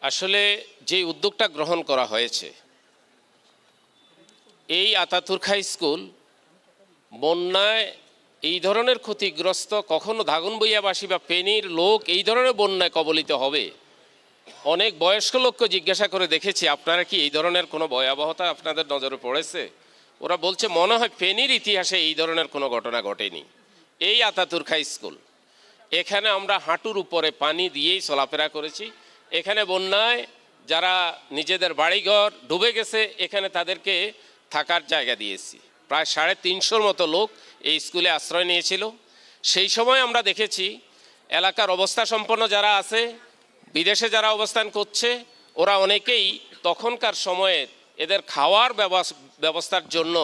আসলে যে উদ্যোগটা গ্রহণ করা হয়েছে, এই আতাতুর্ক হাই স্কুল বন্যায় এই ধরনের ক্ষতিগ্রস্ত, কখনো দাগনভূঞাবাসী বা ফেনীর লোক এই ধরনের বন্যায় কবলিত হবে। অনেক বয়স্ক লোককে জিজ্ঞাসা করে দেখেছি, আপনারা কি এই ধরনের কোনো ভয়াবহতা আপনাদের নজরে পড়েছে? ওরা বলছে মনে হয় ফেনীর ইতিহাসে এই ধরনের কোনো ঘটনা ঘটেনি। এই আতাতুর্ক হাই স্কুল, এখানে আমরা হাঁটুর উপরে পানি দিয়েই চলাফেরা করেছি। এখানে বন্যায় যারা নিজেদের বাড়িঘর ডুবে গেছে, এখানে তাদেরকে থাকার জায়গা দিয়েছি। প্রায় 350 মতো লোক এই স্কুলে আশ্রয় নিয়েছিল। সেই সময় আমরা দেখেছি এলাকার অবস্থা সম্পন্ন যারা আছে, বিদেশে যারা অবস্থান করছে, ওরা অনেকেই তখনকার সময়ে এদের খাওয়ার ব্যবস্থার জন্য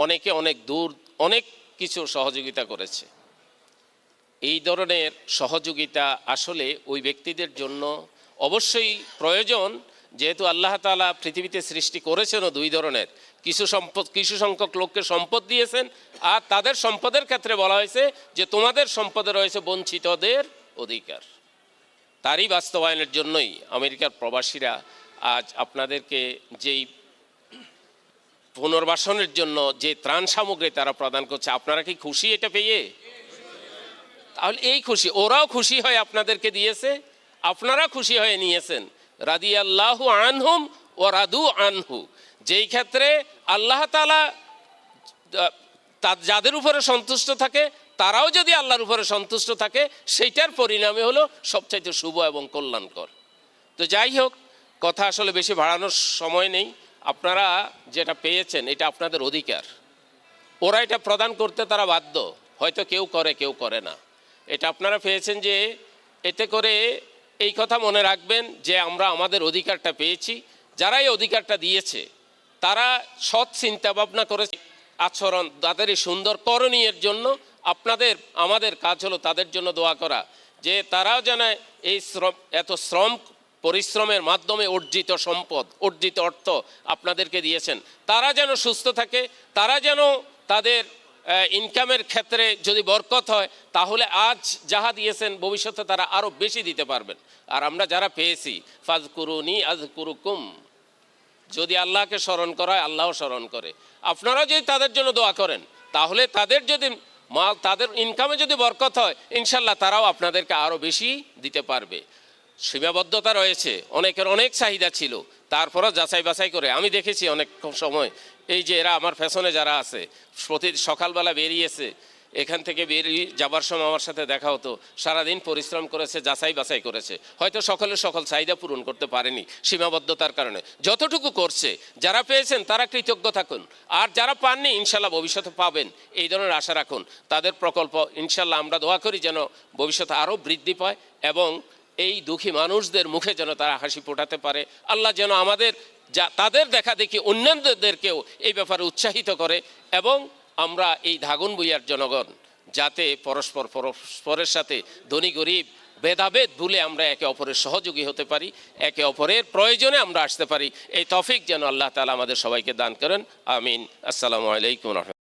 অনেকে অনেক দূর অনেক কিছু সহযোগিতা করেছে। এই ধরনের সহযোগিতা আসলে ওই ব্যক্তিদের জন্য অবশ্যই প্রয়োজন, যেহেতু আল্লাহ তাআলা পৃথিবীতে সৃষ্টি করেছেনও দুই ধরনের, কিছু সংখ্যক লোককে সম্পদ দিয়েছেন, আর তাদের সম্পদের ক্ষেত্রে বলা হয়েছে যে তোমাদের সম্পদে রয়েছে বঞ্চিতদের অধিকার। তারই বাস্তবায়নের জন্যই আমেরিকার প্রবাসীরা আজ আপনাদেরকে যেই পুনর্বাসনের জন্য যে ত্রাণ সামগ্রী তারা প্রদান করছে, আপনারা কি খুশি এটা পেয়ে? তাহলে এই খুশি, ওরাও খুশি হয়ে আপনাদেরকে দিয়েছে, আপনারা খুশি হয়ে নিয়েছেন। রাদিয়াল্লাহু আনহুম ওয়া রাদু আনহু, যেই ক্ষেত্রে আল্লাহ তাআলা যাদের উপরে সন্তুষ্ট থাকে, তারাও যদি আল্লাহর উপরে সন্তুষ্ট থাকে, সেইটার পরিণামে হলো সবচাইতে শুভ এবং কল্যাণকর। তো যাই হোক, কথা আসলে বেশি বাড়ানোর সময় নেই। আপনারা যেটা পেয়েছেন এটা আপনাদের অধিকার, ওরা এটা প্রদান করতে তারা বাধ্য, হয়তো কেউ করে কেউ করে না। এটা আপনারা পেয়েছেন, যে এতে করে এই কথা মনে রাখবেন যে আমরা আমাদের অধিকারটা পেয়েছি। যারা এই অধিকারটা দিয়েছে তারা সৎ চিন্তা ভাবনা করেছে, আচরণ তাদের এই সুন্দর করণীয়ের জন্য আমাদের কাজ হলো তাদের জন্য দোয়া করা, যে তারাও যেন এই এত পরিশ্রমের মাধ্যমে অর্জিত সম্পদ, অর্জিত অর্থ আপনাদেরকে দিয়েছেন, তারা যেন সুস্থ থাকে, তারা যেন তাদের ইনকামের ক্ষেত্রে যদি বরকত হয়, তাহলে আজ যাহা দিয়েছেন ভবিষ্যতে তারা আরও বেশি দিতে পারবেন। আর আমরা যারা পেয়েছি, ফাজকুরুনি আযকুরুকুম, যদি আল্লাহকে স্মরণ করা হয় আল্লাহও স্মরণ করে। আপনারাও যদি তাদের জন্য দোয়া করেন, তাহলে তাদের যদি তাদের ইনকামে যদি বরকত হয়, ইনশাল্লাহ তারাও আপনাদেরকে আরও বেশি দিতে পারবে। সীমাবদ্ধতা রয়েছে, অনেকের অনেক চাহিদা ছিল, তারপরও যাচাই বাছাই করে আমি দেখেছি অনেক সময় এই যে এরা আমার পেছনে যারা আছে, প্রতি সকালবেলা বেরিয়েছে, এখান থেকে বেরিয়ে যাবার সময় আমার সাথে দেখা হতো, সারাদিন পরিশ্রম করেছে, যাচাই বাছাই করেছে, হয়তো সকল চাহিদা পূরণ করতে পারেনি সীমাবদ্ধতার কারণে। যতটুকু করছে, যারা পেয়েছেন তারা কৃতজ্ঞ থাকুন, আর যারা পাননি ইনশাল্লাহ ভবিষ্যতে পাবেন, এই ধরনের আশা রাখুন। তাদের প্রকল্প ইনশাল্লাহ আমরা দোয়া করি যেন ভবিষ্যতে আরও বৃদ্ধি পায়, এবং এই দুঃখী মানুষদের মুখে যেন তারা হাসি ফোটাতে পারে। আল্লাহ যেন আমাদের তাদের দেখা দেখি অন্যান্যদেরকেও এই ব্যাপারে উৎসাহিত করে, এবং আমরা এই দাগনভূঞার জনগণ যাতে পরস্পরের সাথে ধনী গরিব ভেদাভেদ ভুলে আমরা একে অপরের সহযোগী হতে পারি, একে অপরের প্রয়োজনে আমরা আসতে পারি, এই তৌফিক যেন আল্লাহ তাআলা আমাদের সবাইকে দান করেন। আমিন। আসসালামু আলাইকুম।